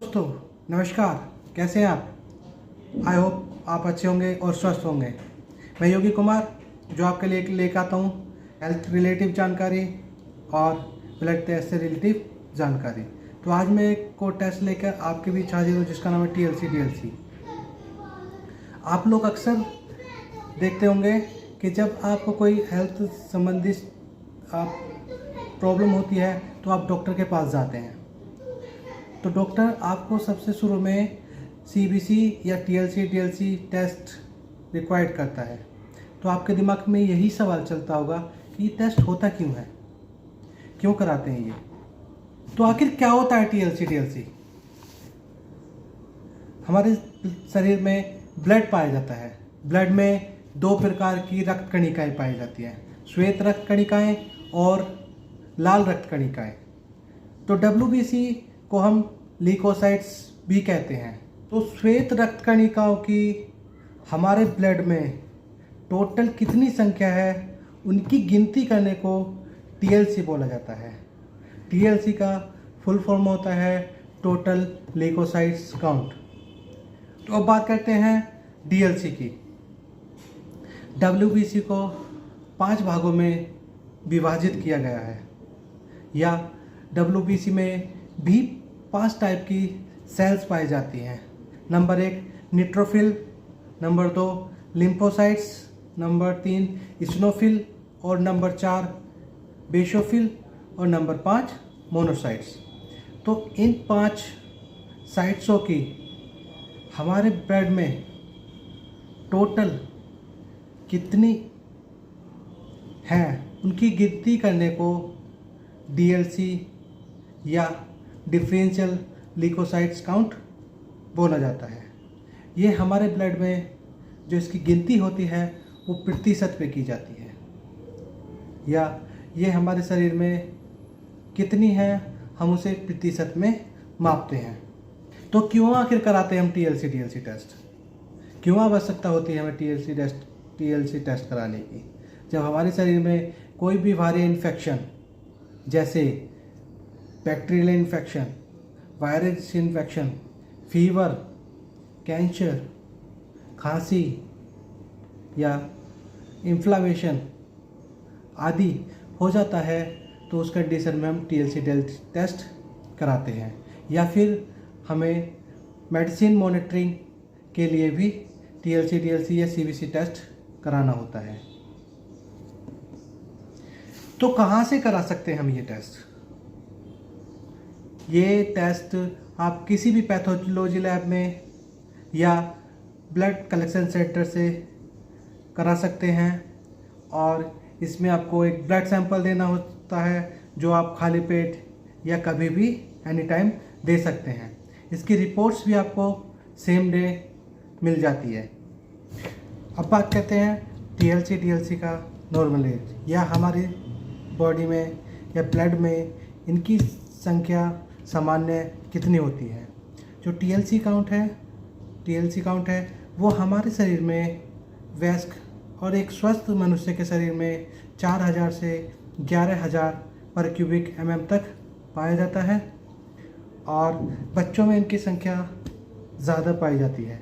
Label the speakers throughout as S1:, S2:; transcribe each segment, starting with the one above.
S1: दोस्तों, नमस्कार। कैसे हैं आप? आई होप आप अच्छे होंगे और स्वस्थ होंगे। मैं योगी कुमार जो आपके लिए लेकर आता हूँ हेल्थ रिलेटिव जानकारी और ब्लड टेस्ट से रिलेटिव जानकारी। तो आज मैं एक को टेस्ट लेकर आपके बीच हाजिर हूँ जिसका नाम है TLC। आप लोग अक्सर देखते होंगे कि जब आपको कोई हेल्थ संबंधित प्रॉब्लम होती है तो आप डॉक्टर के पास जाते हैं। तो डॉक्टर आपको सबसे शुरू में CBC या TLC टेस्ट रिक्वायर्ड करता है। तो आपके दिमाग में यही सवाल चलता होगा कि ये टेस्ट होता क्यों है, क्यों कराते हैं ये। तो आखिर क्या होता है TLC? हमारे शरीर में ब्लड पाया जाता है। ब्लड में दो प्रकार की रक्त कणिकाएं पाई जाती हैं, श्वेत रक्त कणिकाएं और लाल रक्त कणिकाएं। तो WBC को हम ल्यूकोसाइट्स भी कहते हैं। तो श्वेत रक्त कणिकाओं की हमारे ब्लड में टोटल कितनी संख्या है, उनकी गिनती करने को TLC बोला जाता है। TLC का फुल फॉर्म होता है टोटल ल्यूकोसाइट्स काउंट। तो अब बात करते हैं DLC की। WBC को 5 भागों में विभाजित किया गया है, या WBC में भी 5 टाइप की सेल्स पाई जाती हैं। Number 1 neutrophil, number 2 lymphocytes, number 3 eosinophil और नंबर 4 बेसोफिल और नंबर 5 मोनोसाइट्स। तो इन 5 साइट्सों की हमारे ब्लड में टोटल कितनी है, उनकी गिनती करने को DLC या डिफरेंशियल ल्यूकोसाइट्स काउंट बोला जाता है। ये हमारे ब्लड में जो इसकी गिनती होती है वो प्रतिशत पे की जाती है, या ये हमारे शरीर में कितनी है हम उसे प्रतिशत में मापते हैं। तो क्यों आखिर कराते हैं हम TLC टेस्ट? क्यों आवश्यकता होती है हमें TLC टेस्ट कराने की? जब हमारे शरीर में कोई भी भारी इन्फेक्शन जैसे bacterial infection, virus infection, fever, cancer, खांसी या इन्फ्लामेशन आदि हो जाता है तो उस कंडीशन में हम TLC टेस्ट कराते हैं। या फिर हमें मेडिसिन मॉनिटरिंग के लिए भी TLC या CBC टेस्ट कराना होता है। तो कहाँ से करा सकते हैं हम ये टेस्ट? ये टेस्ट आप किसी भी पैथोलॉजी लैब में या ब्लड कलेक्शन सेंटर से करा सकते हैं, और इसमें आपको एक ब्लड सैंपल देना होता है जो आप खाली पेट या कभी भी एनी टाइम दे सकते हैं। इसकी रिपोर्ट्स भी आपको सेम डे मिल जाती है। अब बात करते हैं TLC का नॉर्मल रेंज, या हमारी बॉडी में या ब्लड में इनकी संख्या सामान्य कितनी होती है। जो TLC काउंट है वो हमारे शरीर में वयस्क और एक स्वस्थ मनुष्य के शरीर में 4000 से 11000 पर क्यूबिक mm तक पाया जाता है, और बच्चों में इनकी संख्या ज़्यादा पाई जाती है।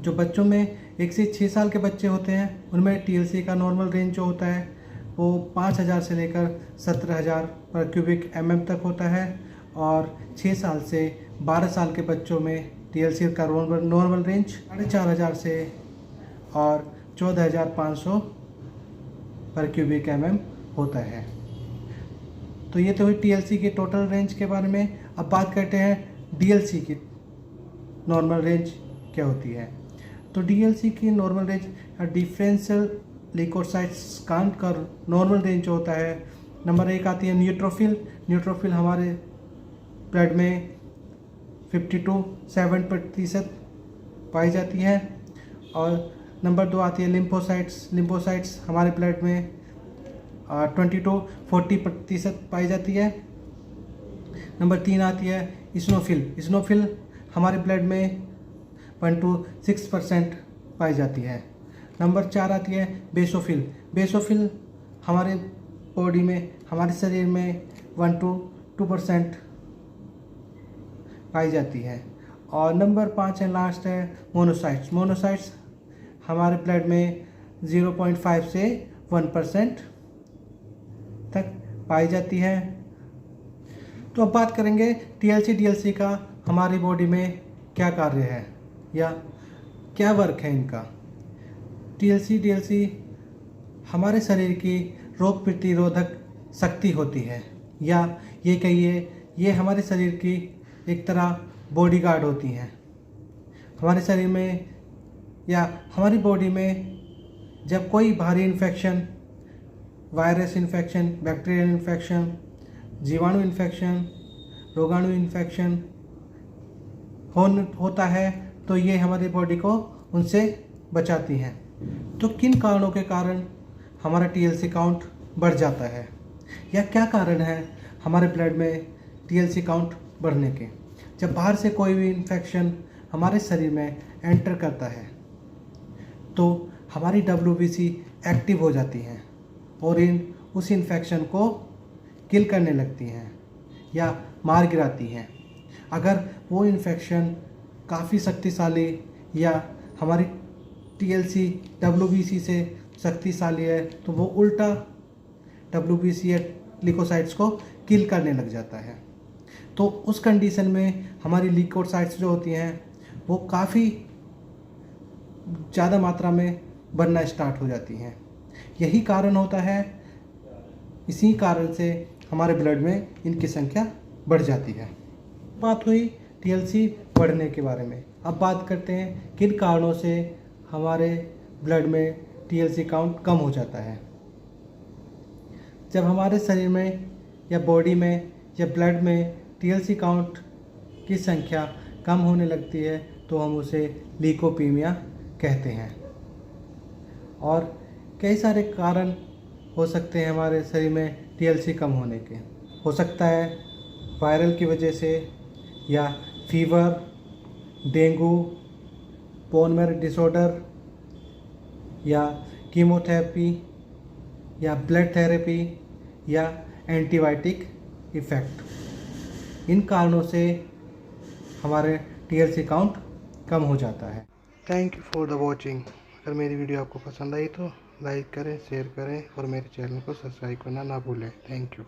S1: जो बच्चों में 1 से 6 साल के बच्चे होते हैं उनमें TLC का नॉर्मल रेंज जो होता है वो 5000 से लेकर 17000 पर क्यूबिक mm तक होता है, और 6 साल से 12 साल के बच्चों में TLC का नॉर्मल रेंज 4500 से और 14500 पर क्यूबिक mm होता है। तो ये तो हुई TLC की टोटल रेंज के बारे में। अब बात करते हैं DLC की नॉर्मल रेंज क्या होती है। तो DLC की normal range differential leukocytes count का नॉर्मल रेंज जो होता है, नंबर 1 आती है न्यूट्रोफिल हमारे ब्लड में 52-7% पाई जाती है, और नंबर 2 आती है लिम्फोसाइट्स हमारे ब्लड में 20-40% पाई जाती है। नंबर 3 आती है इस्नोफिल हमारे ब्लड में 1-6% पाई जाती है। नंबर 4 आती है बेसोफिल हमारे बॉडी में, हमारे शरीर में 1-2% पाई जाती है। और नंबर 5 एंड लास्ट है मोनोसाइट्स। मोनोसाइट्स हमारे ब्लड में 0.5 से 1% तक पाई जाती है। तो अब बात करेंगे टीएलसी डीएलसी का हमारी बॉडी में क्या कार्य है या क्या वर्क है इनका। टीएलसी डीएलसी हमारे शरीर की रोग प्रतिरोधक शक्ति होती है, या ये कहिए ये हमारे शरीर की एक तरह बॉडीगार्ड होती हैं। हमारे शरीर में या हमारी बॉडी में जब कोई भारी infection, virus infection, bacterial infection, जीवाणु इन्फेक्शन, रोगाणु इन्फेक्शन होता है तो ये हमारी बॉडी को उनसे बचाती हैं। तो किन कारणों के कारण हमारा टीएलसी काउंट बढ़ जाता है, या क्या कारण है हमारे ब्लड में टीएलसी काउंट बढ़ने के। जब बाहर से कोई भी इन्फेक्शन हमारे शरीर में एंटर करता है तो हमारी WBC एक्टिव हो जाती हैं और उस इन्फेक्शन को किल करने लगती हैं या मार गिराती हैं। अगर वो इन्फेक्शन काफ़ी शक्तिशाली या हमारी टीएलसी WBC से शक्तिशाली है तो वो उल्टा WBC या ल्यूकोसाइट्स को किल करने लग जाता है। तो उस कंडीशन में हमारी ल्यूकोसाइट्स जो होती हैं वो काफ़ी ज़्यादा मात्रा में बनना स्टार्ट हो जाती हैं। यही कारण होता है, इसी कारण से हमारे ब्लड में इनकी संख्या बढ़ जाती है। बात हुई टीएलसी बढ़ने के बारे में। अब बात करते हैं किन कारणों से हमारे ब्लड में टीएलसी काउंट कम हो जाता है। जब हमारे शरीर में या बॉडी में या ब्लड में टीएलसी काउंट की संख्या कम होने लगती है तो हम उसे लीकोपीमिया कहते हैं। और कई सारे कारण हो सकते हैं हमारे शरीर में टीएलसी कम होने के। हो सकता है वायरल की वजह से, या fever, dengue, bone marrow disorder, या कीमोथेरेपी, या ब्लड थेरेपी, या एंटीबायोटिक इफ़ेक्ट। इन कारणों से हमारे टीएलसी काउंट कम हो जाता है। Thank you for the watching. अगर मेरी वीडियो आपको पसंद आई तो लाइक करें, शेयर करें और मेरे चैनल को सब्सक्राइब करना ना भूलें। Thank you.